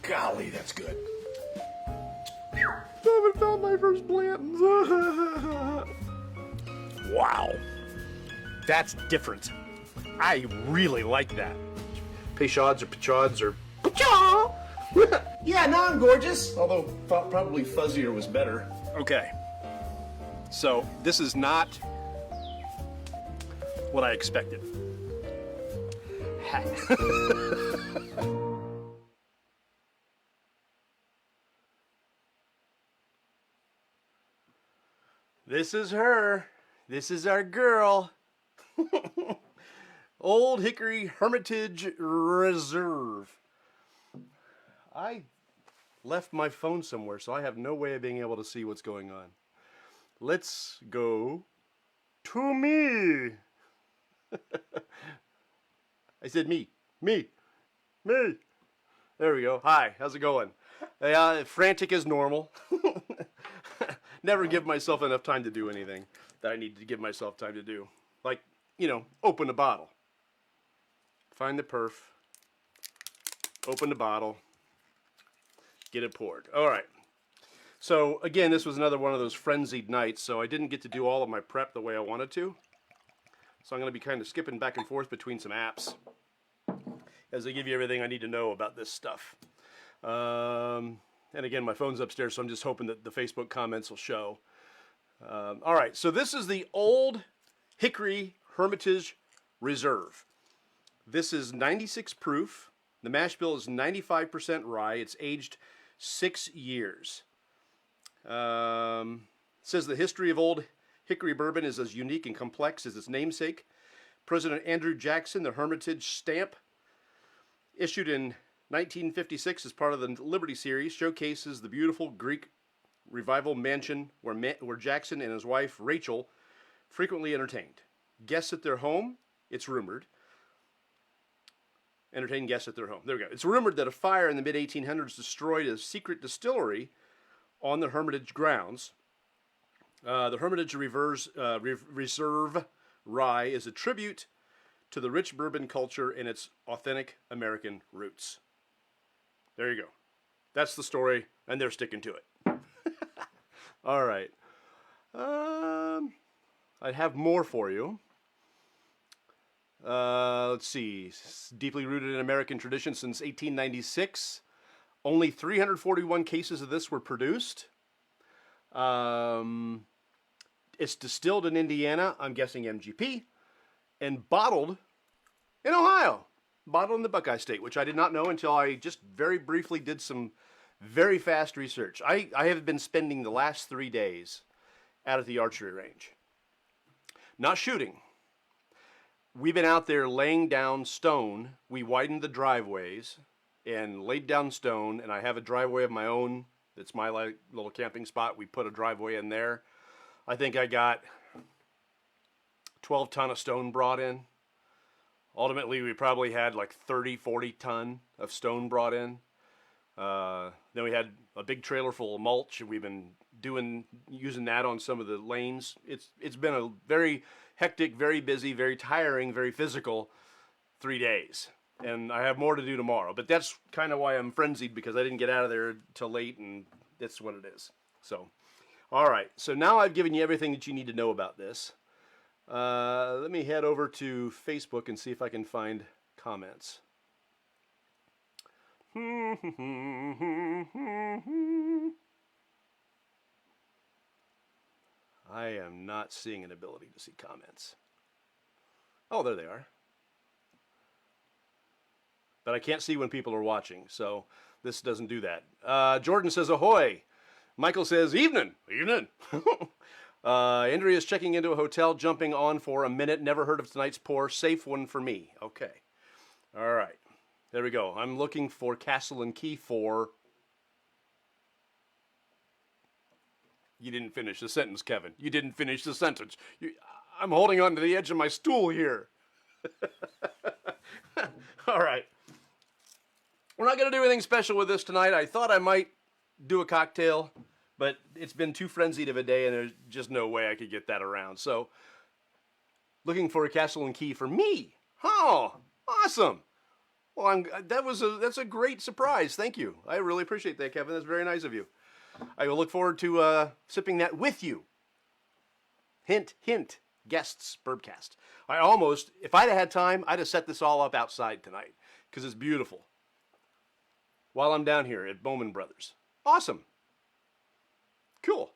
Golly, that's good. I haven't found my first Blanton's. Wow. That's different. I really like that. Peychauds or Peychauds or Peychaud. Yeah, now I'm gorgeous. Although probably fuzzier was better. Okay. So this is not what I expected. This is her. This is our girl. Old Hickory Hermitage Reserve. I left my phone somewhere, so I have no way of being able to see what's going on. Let's go to me. I said me. Me. Me. There we go. Hi, how's it going? Frantic as normal. Never give myself enough time to do anything that I need to give myself time to do. Like, you know, open a bottle. Find the perf. Open the bottle. Get it poured. All right. So, again, this was another one of those frenzied nights, so I didn't get to do all of my prep the way I wanted to. So I'm going to be kind of skipping back and forth between some apps as I give you everything I need to know about this stuff. And again, my phone's upstairs, so I'm just hoping that the Facebook comments will show. All right, so this is the Old Hickory Hermitage Reserve. This is 96 proof. The mash bill is 95% rye. It's aged 6 years. It says the history of Old Hickory Bourbon is as unique and complex as its namesake. President Andrew Jackson, the Hermitage stamp, issued in 1956 as part of the Liberty Series, showcases the beautiful Greek revival mansion where Jackson and his wife Rachel frequently entertained guests at their home. It's rumored. Entertain guests at their home. There we go. It's rumored that a fire in the mid-1800s destroyed a secret distillery on the Hermitage grounds. The Hermitage Reserve Rye is a tribute to the rich bourbon culture and its authentic American roots. There you go. That's the story, and they're sticking to it. All right. I have more for you. Let's see. Deeply rooted in American tradition since 1896. Only 341 cases of this were produced. It's distilled in Indiana, I'm guessing MGP, and bottled in Ohio. Bottled in the Buckeye State, which I did not know until I just very briefly did some very fast research. I have been spending the last 3 days out at the archery range. Not shooting. We've been out there laying down stone. We widened the driveways and laid down stone, and I have a driveway of my own. It's my little camping spot. We put a driveway in there. I think I got 12 ton of stone brought in. Ultimately, we probably had like 30, 40 ton of stone brought in. Then we had a big trailer full of mulch, and we've been using that on some of the lanes. It's been a very hectic, very busy, very tiring, very physical 3 days. And I have more to do tomorrow. But that's kind of why I'm frenzied, because I didn't get out of there till late, and that's what it is. So, all right. So now I've given you everything that you need to know about this. Let me head over to Facebook and see if I can find comments. I am not seeing an ability to see comments. Oh, there they are. But I can't see when people are watching, so this doesn't do that. Jordan says, ahoy. Michael says, evening. Evening. Andrea's checking into a hotel, jumping on for a minute. Never heard of tonight's pour. Safe one for me. Okay. All right. There we go. I'm looking for Castle and Key for... You didn't finish the sentence, Kevin. You didn't finish the sentence. I'm holding on to the edge of my stool here. All right. We're not going to do anything special with this tonight. I thought I might do a cocktail, but it's been too frenzied of a day, and there's just no way I could get that around. So, looking for a Castle and Key for me. Oh, awesome. Well, that's a great surprise. Thank you. I really appreciate that, Kevin. That's very nice of you. I will look forward to sipping that with you. Hint, hint. Guests, Bourbcast. If I'd have had time, I'd have set this all up outside tonight because it's beautiful. While I'm down here at Bowman Brothers. Awesome. Cool.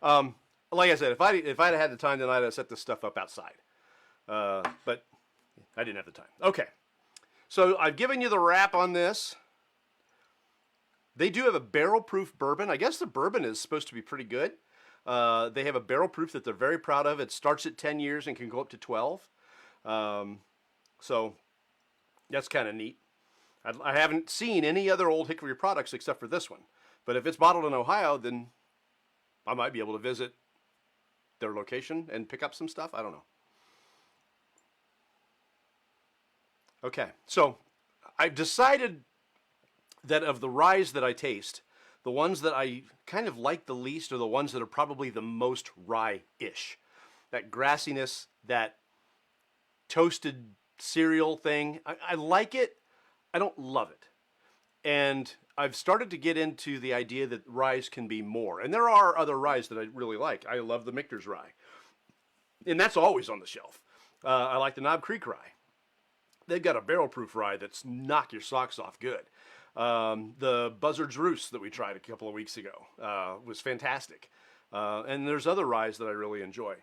Like I said, if I'd have had the time tonight, I'd have set this stuff up outside. But I didn't have the time. Okay. So I've given you the wrap on this. They do have a barrel-proof bourbon. I guess the bourbon is supposed to be pretty good. They have a barrel-proof that they're very proud of. It starts at 10 years and can go up to 12. So that's kind of neat. I haven't seen any other Old Hickory products except for this one. But if it's bottled in Ohio, then I might be able to visit their location and pick up some stuff. I don't know. Okay, so I've decided that of the ryes that I taste, the ones that I kind of like the least are the ones that are probably the most rye-ish. That grassiness, that toasted cereal thing. I like it. I don't love it. And I've started to get into the idea that ryes can be more. And there are other ryes that I really like. I love the Michter's rye. And that's always on the shelf. I like the Knob Creek rye. They've got a barrel-proof rye that's knock your socks off good. The Buzzard's Roost that we tried a couple of weeks ago was fantastic. And there's other ryes that I really enjoy.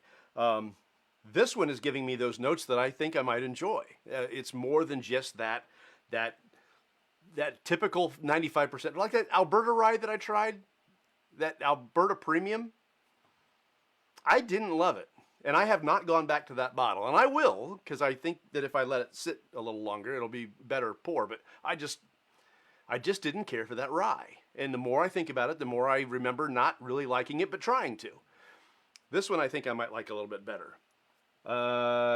This one is giving me those notes that I think I might enjoy. It's more than just that typical 95%. Like that Alberta rye that I tried, that Alberta Premium. I didn't love it. And I have not gone back to that bottle. And I will, because I think that if I let it sit a little longer, it'll be better pour. But I just didn't care for that rye. And the more I think about it, the more I remember not really liking it, but trying to. This one I think I might like a little bit better.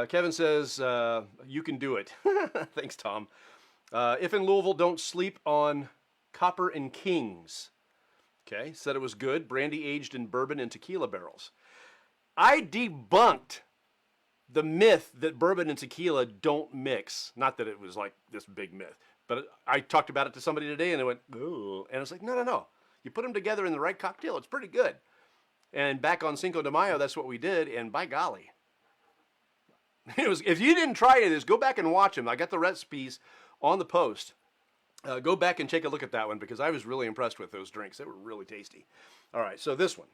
Kevin says, you can do it. Thanks, Tom. If in Louisville, don't sleep on Copper and Kings. Okay, said it was good. Brandy aged in bourbon and tequila barrels. I debunked the myth that bourbon and tequila don't mix. Not that it was like this big myth, but I talked about it to somebody today and they went, ooh. And I was like, no. You put them together in the right cocktail, it's pretty good. And back on Cinco de Mayo, that's what we did, and by golly. If you didn't try it, go back and watch them. I got the recipes on the post. Go back and take a look at that one because I was really impressed with those drinks. They were really tasty. All right, so this one.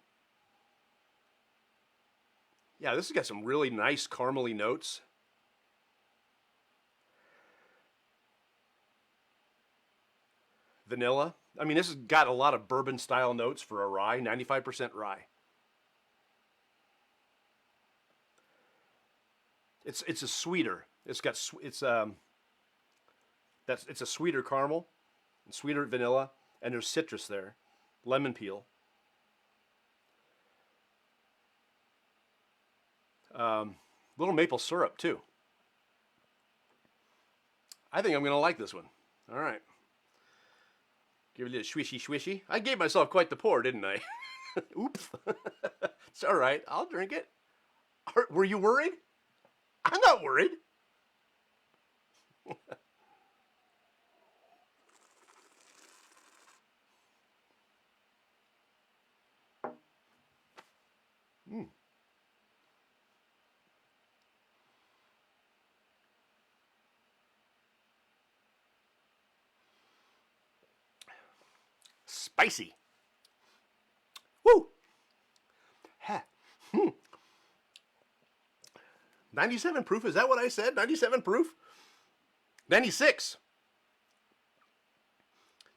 Yeah, this has got some really nice caramely notes. Vanilla. I mean, this has got a lot of bourbon-style notes for a rye, 95% rye. It's a sweeter. It's a sweeter caramel, and sweeter vanilla, and there's citrus there, lemon peel. Little maple syrup too. I think I'm gonna like this one. All right. Give it a little swishy swishy. I gave myself quite the pour, didn't I? Oops. It's all right. I'll drink it. Were you worried? I'm not worried. Spicy. Woo! Ha. 97 proof, is that what I said? 97 proof? 96.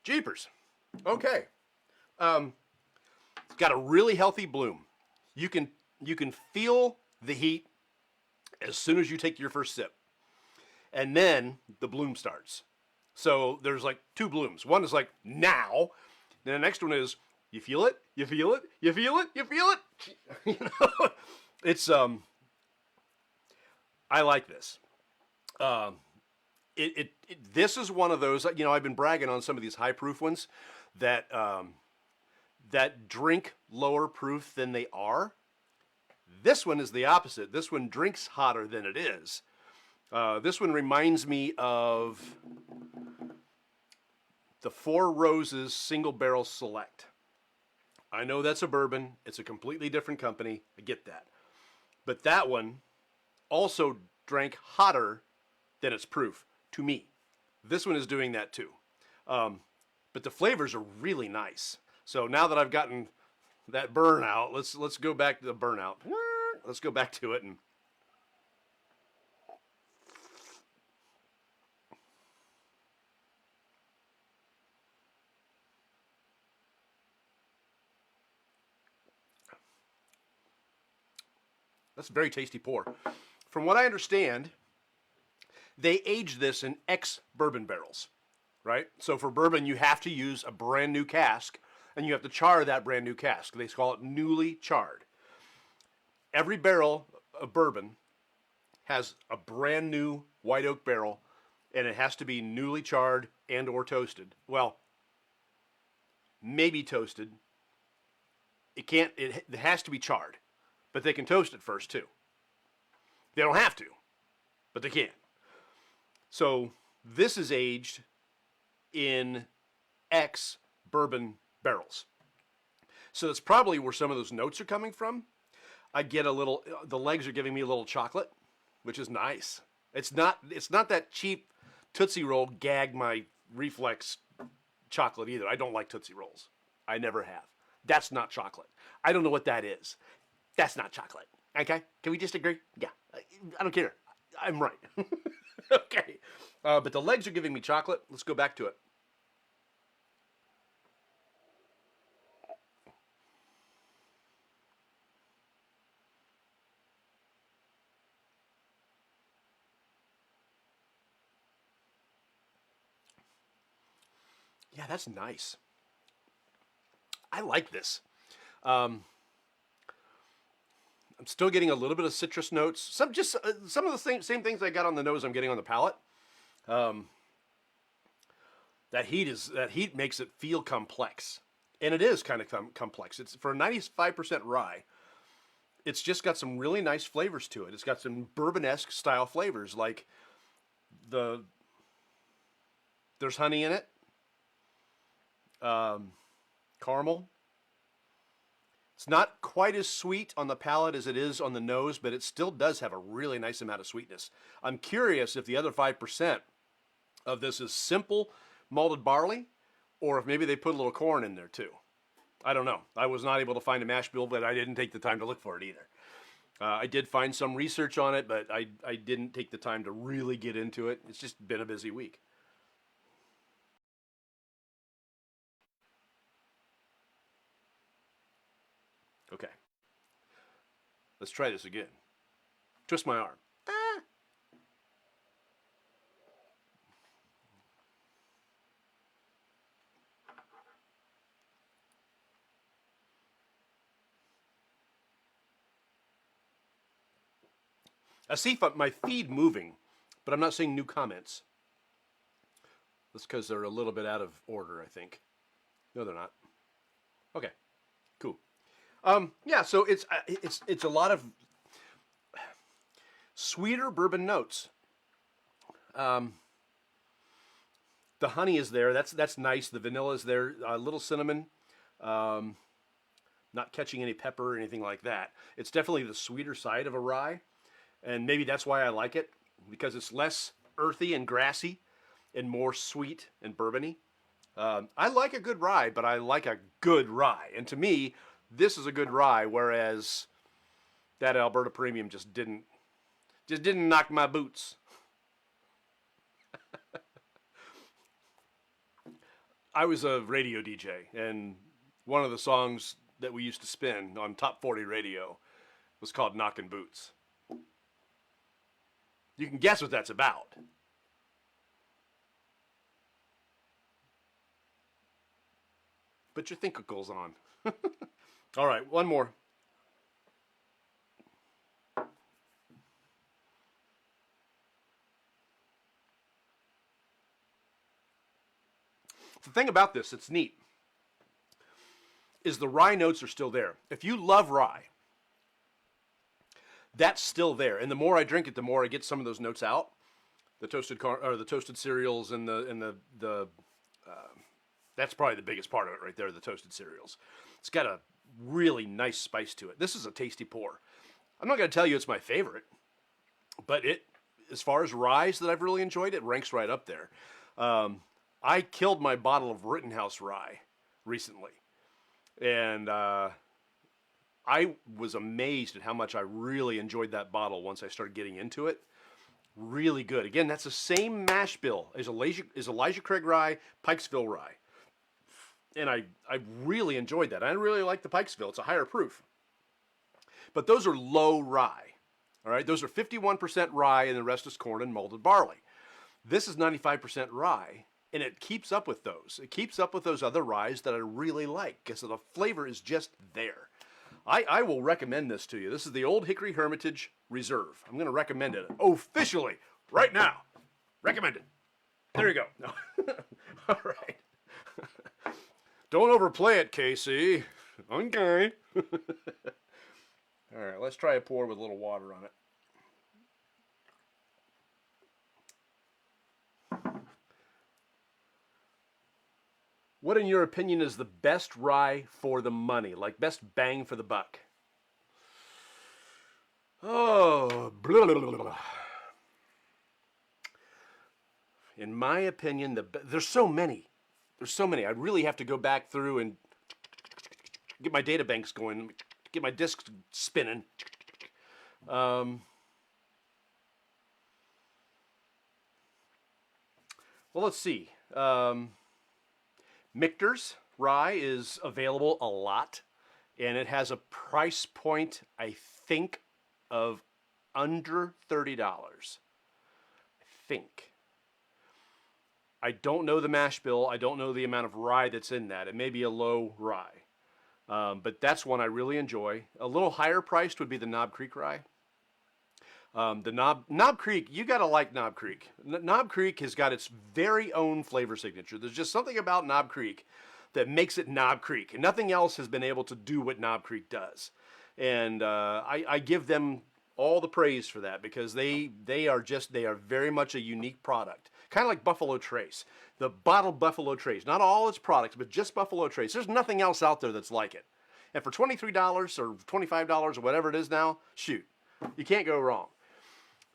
Jeepers. Okay. It's got a really healthy bloom. You can feel the heat as soon as you take your first sip. And then the bloom starts. So there's like two blooms. One is like now. Then the next one is you feel it, you feel it, you feel it, you feel it. You know, it's I like this. This is one of those. You know, I've been bragging on some of these high proof ones that that drink lower proof than they are. This one is the opposite. This one drinks hotter than it is. This one reminds me of the Four Roses Single Barrel Select. I know that's a bourbon. It's a completely different company. I get that. But that one also drank hotter than its proof to me. This one is doing that too. But the flavors are really nice. So now that I've gotten that burn out, let's go back to the burnout. Let's go back to it and that's a very tasty pour. From what I understand, they age this in ex-bourbon barrels, right? So for bourbon, you have to use a brand new cask, and you have to char that brand new cask. They call it newly charred. Every barrel of bourbon has a brand new white oak barrel, and it has to be newly charred and or toasted. Well, maybe toasted. It can't. It has to be charred, but they can toast it first too. They don't have to, but they can. So this is aged in ex-bourbon barrels. So that's probably where some of those notes are coming from. I get a little, the legs are giving me a little chocolate, which is nice. It's not that cheap Tootsie Roll gag my reflex chocolate either. I don't like Tootsie Rolls. I never have. That's not chocolate. I don't know what that is. That's not chocolate. Okay? Can we just agree? Yeah. I don't care. I'm right. Okay. But the legs are giving me chocolate. Let's go back to it. Yeah, that's nice. I like this. I'm still getting a little bit of citrus notes. Some of the same things I got on the nose. I'm getting on the palate. That heat makes it feel complex, and it is kind of complex. It's for a 95% rye. It's just got some really nice flavors to it. It's got some bourbon-esque style flavors, like there's honey in it, caramel. It's not quite as sweet on the palate as it is on the nose, but it still does have a really nice amount of sweetness. I'm curious if the other 5% of this is simple malted barley, or if maybe they put a little corn in there too. I don't know. I was not able to find a mash bill, but I didn't take the time to look for it either. I did find some research on it, but I didn't take the time to really get into it. It's just been a busy week. Okay. Let's try this again. Twist my arm. I see my feed moving, but I'm not seeing new comments. That's because they're a little bit out of order, I think. No, they're not. Okay, cool. Yeah, so it's a lot of sweeter bourbon notes. The honey is there. That's nice. The vanilla is there. A little cinnamon. Not catching any pepper or anything like that. It's definitely the sweeter side of a rye, and maybe that's why I like it, because it's less earthy and grassy and more sweet and bourbony. I like a good rye, but I like a good rye. And to me, this is a good rye, whereas that Alberta Premium just didn't knock my boots. I was a radio DJ, and one of the songs that we used to spin on Top 40 radio was called Knockin' Boots. You can guess what that's about. Put your thinkicles on. All right, one more. The thing about this that's neat is the rye notes are still there. If you love rye, that's still there. And the more I drink it, the more I get some of those notes out. The toasted cereals and the that's probably the biggest part of it right there. The toasted cereals. It's got a really nice spice to it. This is a tasty pour. I'm not going to tell you it's my favorite, but as far as ryes that I've really enjoyed, it ranks right up there. I killed my bottle of Rittenhouse rye recently, and I was amazed at how much I really enjoyed that bottle once I started getting into it. Really good. Again, that's the same mash bill as Elijah Craig rye, Pikesville rye. And I really enjoyed that. I really like the Pikesville. It's a higher proof. But those are low rye. All right, those are 51% rye and the rest is corn and malted barley. This is 95% rye, and it keeps up with those. It keeps up with those other ryes that I really like because the flavor is just there. I will recommend this to you. This is the Old Hickory Hermitage Reserve. I'm going to recommend it officially right now. Recommend it. There you go. No. All right. Don't overplay it, Casey. Okay. All right, let's try a pour with a little water on it. What, in your opinion, is the best rye for the money? Like, best bang for the buck? Oh, blah, blah, blah, blah. In my opinion, there's so many. There's so many. I really have to go back through and get my data banks going, get my discs spinning. Well, let's see. Michter's rye is available a lot, and it has a price point, I think, of under $30. I think. I don't know the mash bill. I don't know the amount of rye that's in that. It may be a low rye. But that's one I really enjoy. A little higher priced would be the Knob Creek rye. The Knob Creek, you gotta like Knob Creek. Knob Creek has got its very own flavor signature. There's just something about Knob Creek that makes it Knob Creek, and nothing else has been able to do what Knob Creek does. And I give them all the praise for that because they are very much a unique product. Kind of like Buffalo Trace, the bottled Buffalo Trace. Not all its products, but just Buffalo Trace. There's nothing else out there that's like it. And for $23 or $25 or whatever it is now, shoot, you can't go wrong.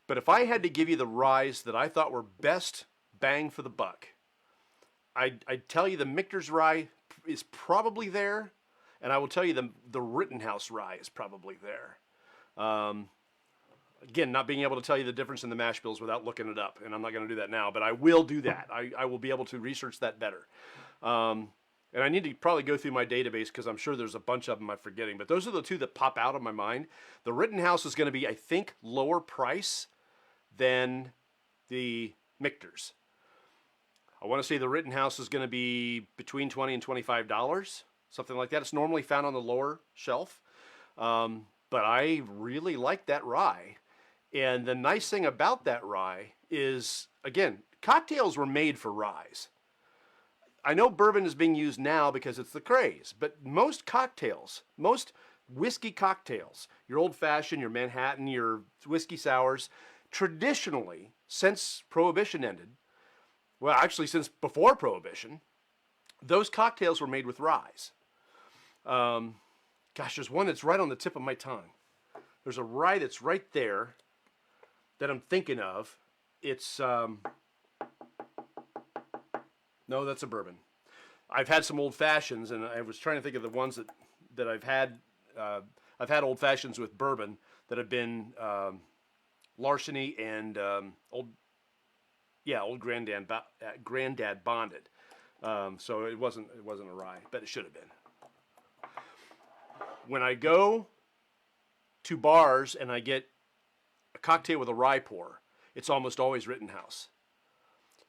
But if I had to give you the ryes that I thought were best bang for the buck, I'd tell you the Michter's rye is probably there, and I will tell you the Rittenhouse rye is probably there. Again, not being able to tell you the difference in the mash bills without looking it up, and I'm not going to do that now, but I will do that. I will be able to research that better. And I need to probably go through my database because I'm sure there's a bunch of them I'm forgetting, but those are the two that pop out of my mind. The Rittenhouse is going to be, I think, lower price than the Michter's. I want to say the Rittenhouse is going to be between $20 and $25, something like that. It's normally found on the lower shelf, but I really like that rye. And the nice thing about that rye is, again, cocktails were made for ryes. I know bourbon is being used now because it's the craze, but most cocktails, most whiskey cocktails, your old fashioned, your Manhattan, your whiskey sours, traditionally, since Prohibition ended, well, actually since before Prohibition, those cocktails were made with ryes. Gosh, there's one that's right on the tip of my tongue. There's a rye that's right there that I'm thinking of. It's, no, that's a bourbon. I've had some old fashions, and I was trying to think of the ones that I've had. I've had old fashions with bourbon that have been larceny and old granddad bonded. So it wasn't a rye, but it should have been. When I go to bars and I get a cocktail with a rye pour, it's almost always Rittenhouse.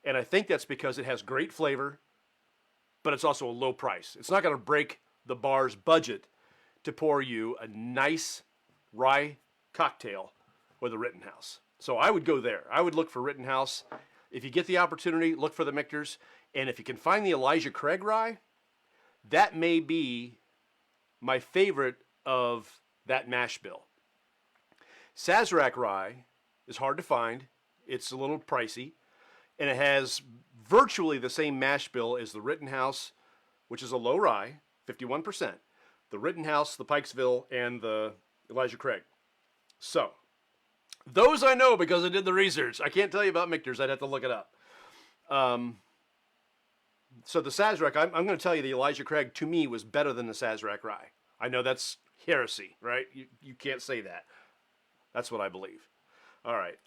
And I think that's because it has great flavor, but it's also a low price. It's not going to break the bar's budget to pour you a nice rye cocktail with a Rittenhouse. So I would go there. I would look for Rittenhouse. If you get the opportunity, look for the Michter's. And if you can find the Elijah Craig rye, that may be my favorite of that mash bill. Sazerac rye is hard to find. It's a little pricey. And it has virtually the same mash bill as the Rittenhouse, which is a low rye, 51%. The Rittenhouse, the Pikesville, and the Elijah Craig. So, those I know because I did the research. I can't tell you about Michter's. I'd have to look it up. So the Sazerac, I'm going to tell you the Elijah Craig, to me, was better than the Sazerac rye. I know that's heresy, right? You can't say that. That's what I believe. All right.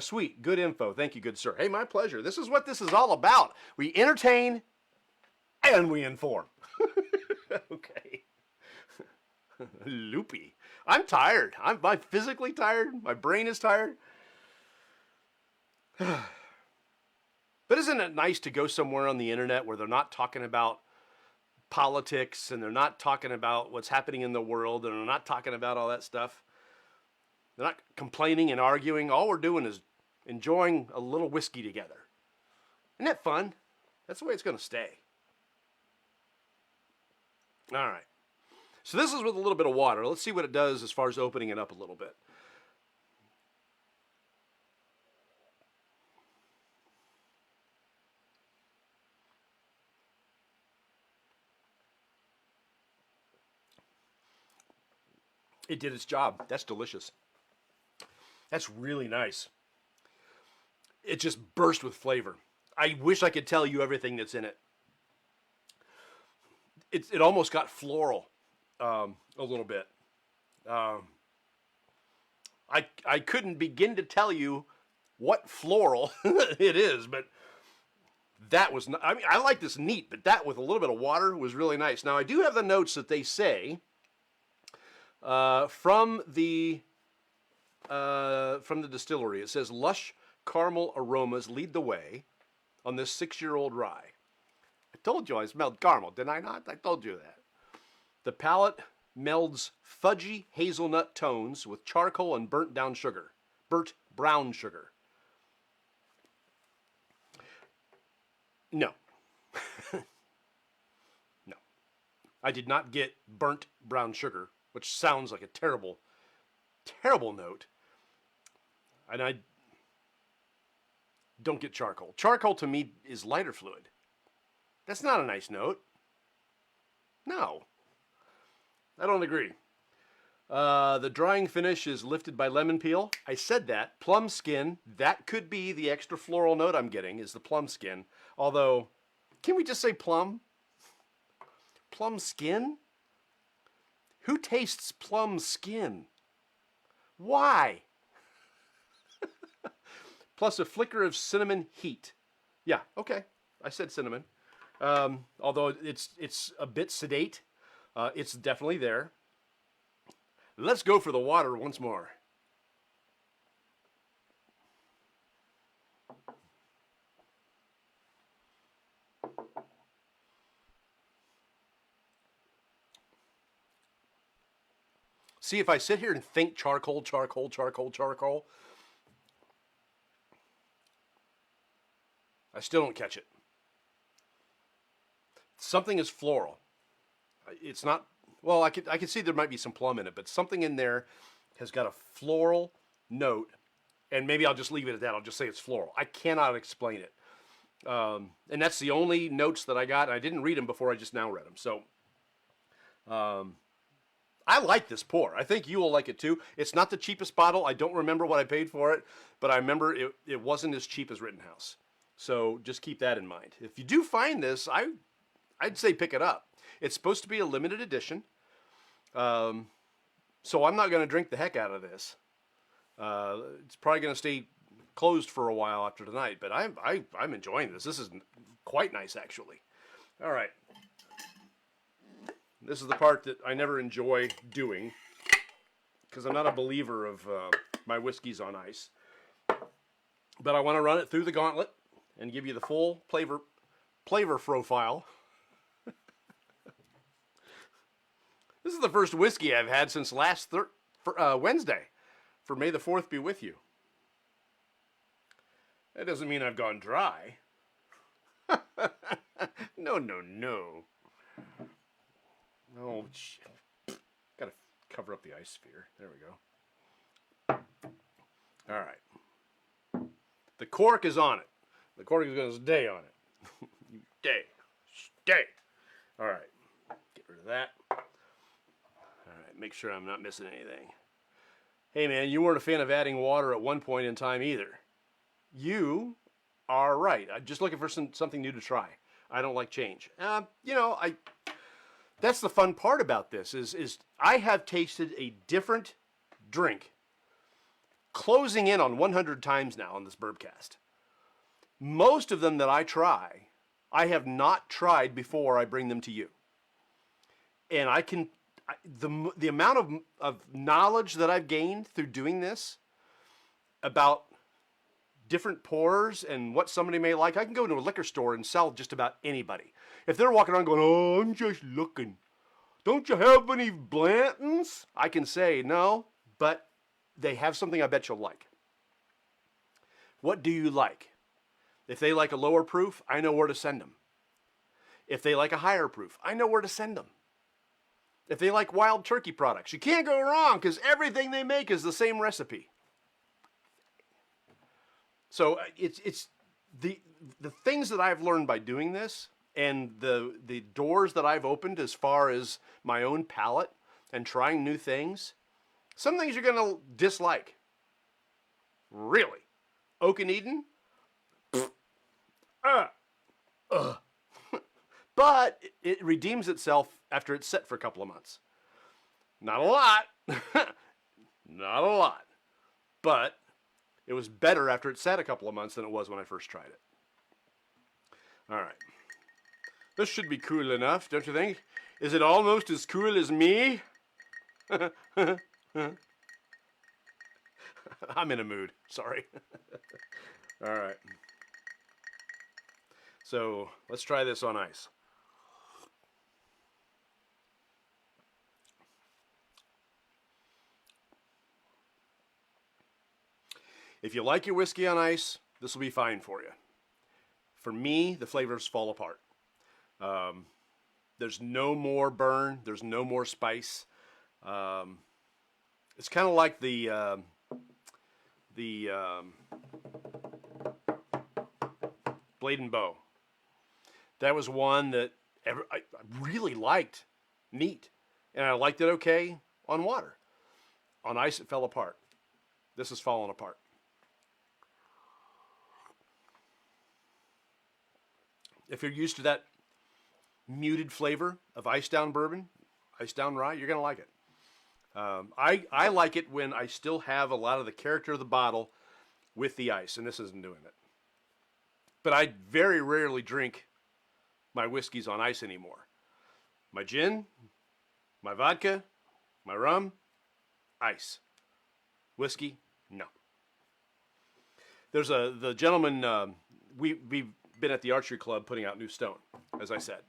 Sweet. Good info. Thank you, good sir. Hey, my pleasure. This is what this is all about. We entertain and we inform. Okay. Loopy. I'm tired. I'm physically tired. My brain is tired. But isn't it nice to go somewhere on the internet where they're not talking about politics and they're not talking about what's happening in the world and they're not talking about all that stuff? They're not complaining and arguing. All we're doing is enjoying a little whiskey together. Isn't that fun? That's the way it's going to stay. All right. So this is with a little bit of water. Let's see what it does as far as opening it up a little bit. It did its job. That's delicious. That's really nice. It just burst with flavor. I wish I could tell you everything that's in it. It almost got floral a little bit. I couldn't begin to tell you what floral it is, but that was not, I mean, I like this neat, but that with a little bit of water was really nice. Now I do have the notes that they say from the distillery. It says lush caramel aromas lead the way on this 6-year-old rye. I told you I smelled caramel, didn't I not? I told you that. The palate melds fudgy hazelnut tones with charcoal and burnt brown sugar. No. No. I did not get burnt brown sugar, which sounds like a terrible, terrible note. And I don't get charcoal. Charcoal to me is lighter fluid. That's not a nice note. No. I don't agree. The drying finish is lifted by lemon peel. I said that. Plum skin. That could be the extra floral note I'm getting, is the plum skin. Although, can we just say plum? Plum skin? Who tastes plum skin? Why? Plus a flicker of cinnamon heat. Yeah, okay. I said cinnamon. Although it's a bit sedate. It's definitely there. Let's go for the water once more. See, if I sit here and think charcoal, charcoal, charcoal, charcoal, I still don't catch it. Something is floral. It's not, well, I could see there might be some plum in it, but something in there has got a floral note, and maybe I'll just leave it at that. I'll just say it's floral. I cannot explain it. And that's the only notes that I got. I didn't read them before, I just now read them. So, I like this pour. I think you will like it too. It's not the cheapest bottle. I don't remember what I paid for it, but I remember it wasn't as cheap as Rittenhouse. So just keep that in mind. If you do find this, I'd say pick it up. It's supposed to be a limited edition. So I'm not going to drink the heck out of this. It's probably going to stay closed for a while after tonight, but I'm enjoying this. This is quite nice, actually. All right. This is the part that I never enjoy doing because I'm not a believer of my whiskeys on ice. But I want to run it through the gauntlet and give you the full flavor profile. This is the first whiskey I've had since last Wednesday. For May the 4th be with you. That doesn't mean I've gone dry. No, no, no. Oh, shit. Gotta cover up the ice sphere. There we go. All right. The cork is on it. The cork's going to stay on it. Stay. All right. Get rid of that. All right. Make sure I'm not missing anything. Hey, man, you weren't a fan of adding water at one point in time either. You are right. I'm just looking for something new to try. I don't like change. That's the fun part about this is I have tasted a different drink closing in on 100 times now on this Bourbcast. Most of them that I try, I have not tried before I bring them to you. And the amount of knowledge that I've gained through doing this about different pours and what somebody may like. I can go into a liquor store and sell just about anybody. If they're walking around going, oh, I'm just looking. Don't you have any Blantons? I can say no, but they have something I bet you'll like. What do you like? If they like a lower proof, I know where to send them. If they like a higher proof, I know where to send them. If they like wild turkey products, you can't go wrong because everything they make is the same recipe. So it's the things that I've learned by doing this and the doors that I've opened as far as my own palate and trying new things. Some things you're going to dislike. Really. Oak and Eden? But it redeems itself after it's set for a couple of months. Not a lot. Not a lot. But it was better after it sat a couple of months than it was when I first tried it. All right. This should be cool enough, don't you think? Is it almost as cool as me? I'm in a mood. Sorry. All right. So let's try this on ice. If you like your whiskey on ice, this will be fine for you. For me, the flavors fall apart. There's no more burn. There's no more spice. It's kind of like the Blade and Bow. That was one that I really liked neat. And I liked it okay on water. On ice, it fell apart. This is falling apart. If you're used to that muted flavor of ice down bourbon, ice down rye, you're going to like it. I like it when I still have a lot of the character of the bottle with the ice, and this isn't doing it. But I very rarely drink my whiskeys on ice anymore. My gin, my vodka, my rum, ice. Whiskey, no. There's the gentleman, we've been at the archery club putting out new stone, as I said.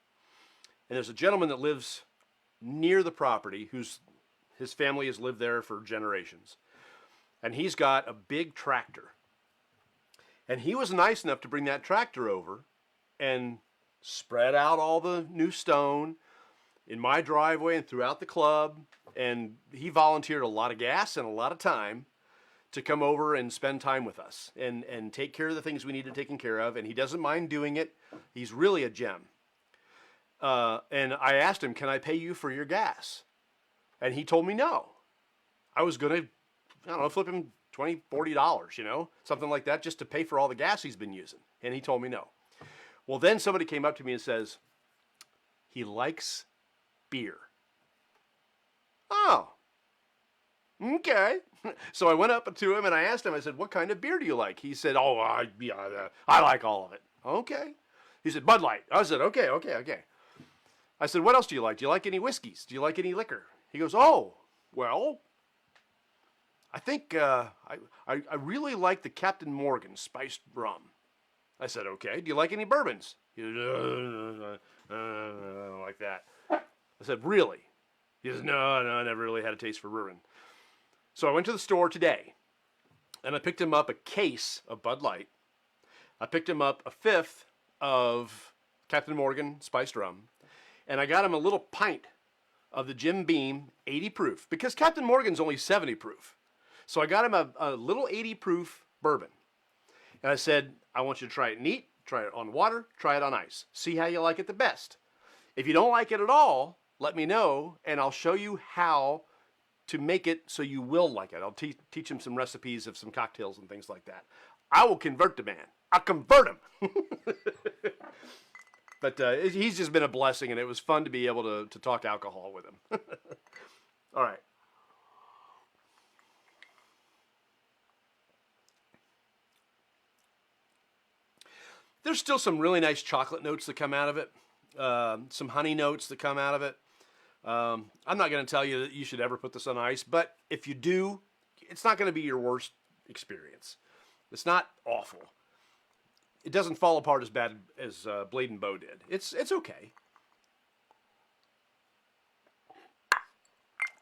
And there's a gentleman that lives near the property his family has lived there for generations. And he's got a big tractor. And he was nice enough to bring that tractor over and spread out all the new stone in my driveway and throughout the club. And he volunteered a lot of gas and a lot of time to come over and spend time with us and take care of the things we needed taken care of. And he doesn't mind doing it. He's really a gem. And I asked him, can I pay you for your gas? And he told me no. I was going to, flip him $20, $40, something like that, just to pay for all the gas he's been using. And he told me no. Well, then somebody came up to me and says, he likes beer. Oh, okay. So I went up to him and I asked him, I said, what kind of beer do you like? He said, oh, I like all of it. Okay. He said, Bud Light. I said, okay. I said, what else do you like? Do you like any whiskeys? Do you like any liquor? He goes, oh, well, I think I really like the Captain Morgan spiced rum. I said, okay. Do you like any bourbons? He goes, I don't like that. I said, really? He says, no, I never really had a taste for bourbon. So I went to the store today, and I picked him up a case of Bud Light. I picked him up a fifth of Captain Morgan spiced rum, and I got him a little pint of the Jim Beam 80 proof, because Captain Morgan's only 70 proof. So I got him a little 80 proof bourbon. And I said, I want you to try it neat, try it on water, try it on ice. See how you like it the best. If you don't like it at all, let me know, and I'll show you how to make it so you will like it. I'll teach him some recipes of some cocktails and things like that. I will convert the man. I'll convert him. But he's just been a blessing, and it was fun to be able to talk alcohol with him. All right. There's still some really nice chocolate notes that come out of it. Some honey notes that come out of it. I'm not going to tell you that you should ever put this on ice, but if you do, it's not going to be your worst experience. It's not awful. It doesn't fall apart as bad as Blade and Bow did. It's okay.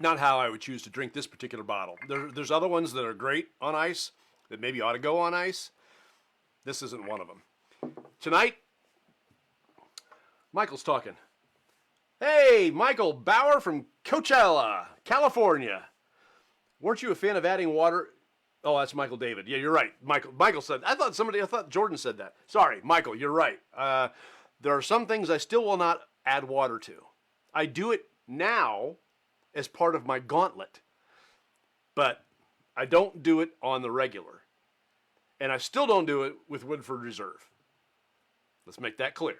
Not how I would choose to drink this particular bottle. There's other ones that are great on ice that maybe ought to go on ice. This isn't one of them. Tonight, Michael's talking. Hey, Michael Bauer from Coachella, California. Weren't you a fan of adding water? Oh, that's Michael David. Yeah, you're right. Michael said. I thought Jordan said that. Sorry, Michael, you're right. There are some things I still will not add water to. I do it now as part of my gauntlet, but I don't do it on the regular. And I still don't do it with Woodford Reserve. Let's make that clear.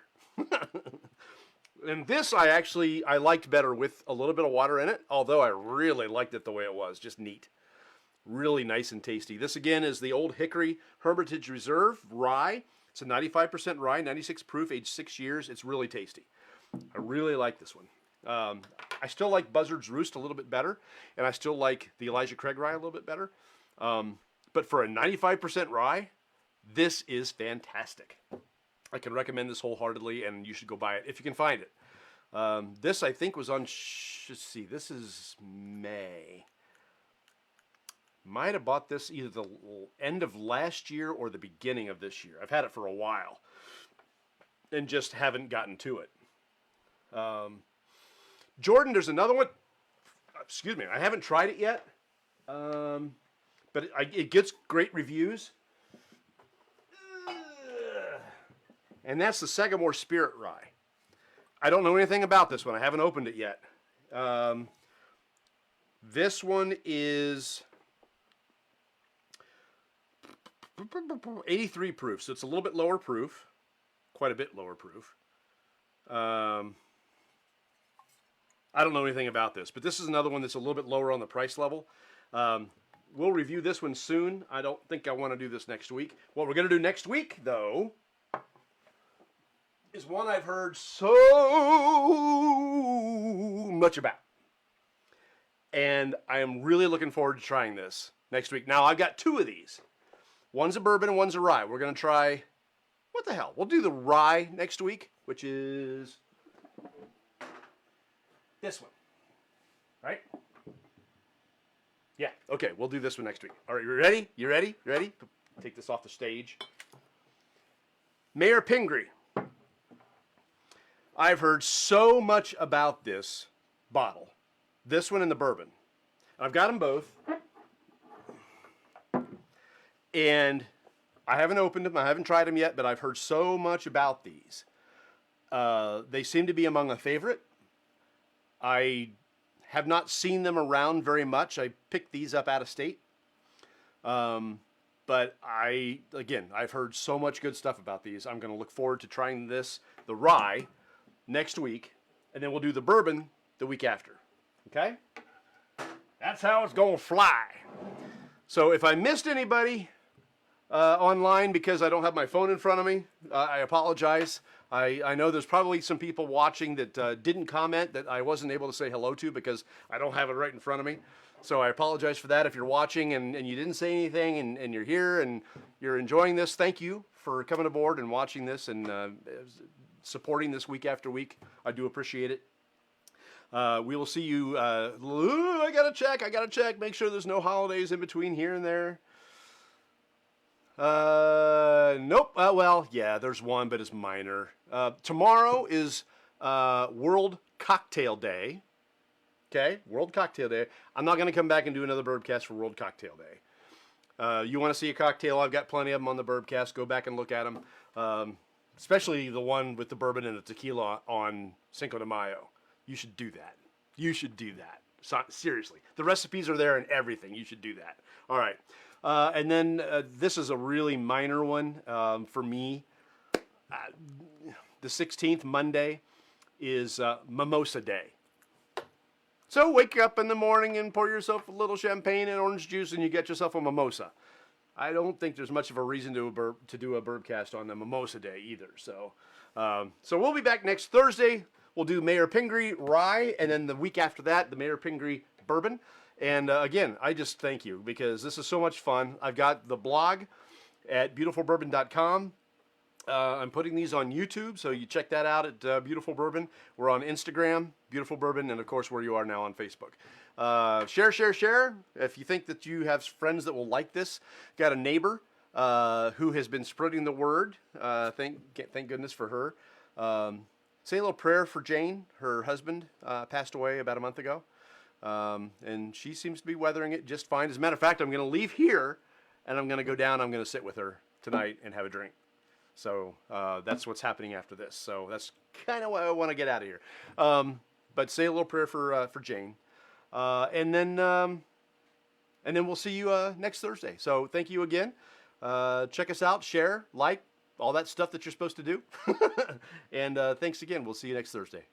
And this I liked better with a little bit of water in it, although I really liked it the way it was, just neat. Really nice and tasty. This again is the old Hickory Hermitage Reserve rye. It's a 95% rye, 96 proof, aged 6 years. It's really tasty. I really like this one. I still like Buzzard's Roost a little bit better, and I still like the Elijah Craig rye a little bit better. But for a 95% rye, this is fantastic. I can recommend this wholeheartedly, and you should go buy it if you can find it. This, I think, was on, let's see, this is May. Might have bought this either the end of last year or the beginning of this year. I've had it for a while and just haven't gotten to it. Jordan, there's another one. Excuse me, I haven't tried it yet, but it gets great reviews. And that's the Sagamore Spirit Rye. I don't know anything about this one. I haven't opened it yet. This one is 83 proof, so it's a little bit lower proof. Quite a bit lower proof. I don't know anything about this, but this is another one that's a little bit lower on the price level. We'll review this one soon. I don't think I want to do this next week. What we're going to do next week, though, is one I've heard so much about. And I am really looking forward to trying this next week. Now, I've got two of these. One's a bourbon and one's a rye. We're going to try, what the hell? We'll do the rye next week, which is this one, right? Yeah, okay, we'll do this one next week. All right, you ready? You ready? You ready? Take this off the stage. Mayor Pingree. I've heard so much about this bottle. This one and the bourbon. I've got them both. And I haven't opened them. I haven't tried them yet, but I've heard so much about these. They seem to be among a favorite. I have not seen them around very much. I picked these up out of state. But I've heard so much good stuff about these. I'm going to look forward to trying this, the rye, next week. And then we'll do the bourbon the week after. Okay? That's how it's going to fly. So if I missed anybody online because I don't have my phone in front of me, I apologize. I know there's probably some people watching that didn't comment that I wasn't able to say hello to because I don't have it right in front of me. So I apologize for that. If you're watching and you didn't say anything and you're here and you're enjoying this, thank you for coming aboard and watching this and supporting this week after week. I do appreciate it. We will see you. I gotta check. Make sure there's no holidays in between here and there. Nope. Well, yeah, there's one, but it's minor. Tomorrow is World Cocktail Day. Okay, World Cocktail Day. I'm not going to come back and do another Bourbcast for World Cocktail Day. You want to see a cocktail? I've got plenty of them on the Bourbcast. Go back and look at them. Especially the one with the bourbon and the tequila on Cinco de Mayo. You should do that. You should do that. So, seriously. The recipes are there and everything. You should do that. All right. And then this is a really minor one for me. The 16th, Monday, is Mimosa Day. So wake up in the morning and pour yourself a little champagne and orange juice and you get yourself a mimosa. I don't think there's much of a reason to do a Bourbcast on the Mimosa Day either. So we'll be back next Thursday. We'll do Mayor Pingree Rye, and then the week after that, the Mayor Pingree Bourbon. And again, I just thank you because this is so much fun. I've got the blog at beautifulbourbon.com. I'm putting these on YouTube, so you check that out at Beautiful Bourbon. We're on Instagram, Beautiful Bourbon, and of course where you are now on Facebook. Share. If you think that you have friends that will like this, got a neighbor who has been spreading the word. Thank goodness for her. Say a little prayer for Jane. Her husband passed away about a month ago, and she seems to be weathering it just fine. As a matter of fact, I'm going to leave here, and I'm going to go down. I'm going to sit with her tonight and have a drink. So that's what's happening after this. So that's kind of why I want to get out of here. But say a little prayer for Jane, and then we'll see you next Thursday. So thank you again. Check us out, share, like, all that stuff that you're supposed to do. And thanks again. We'll see you next Thursday.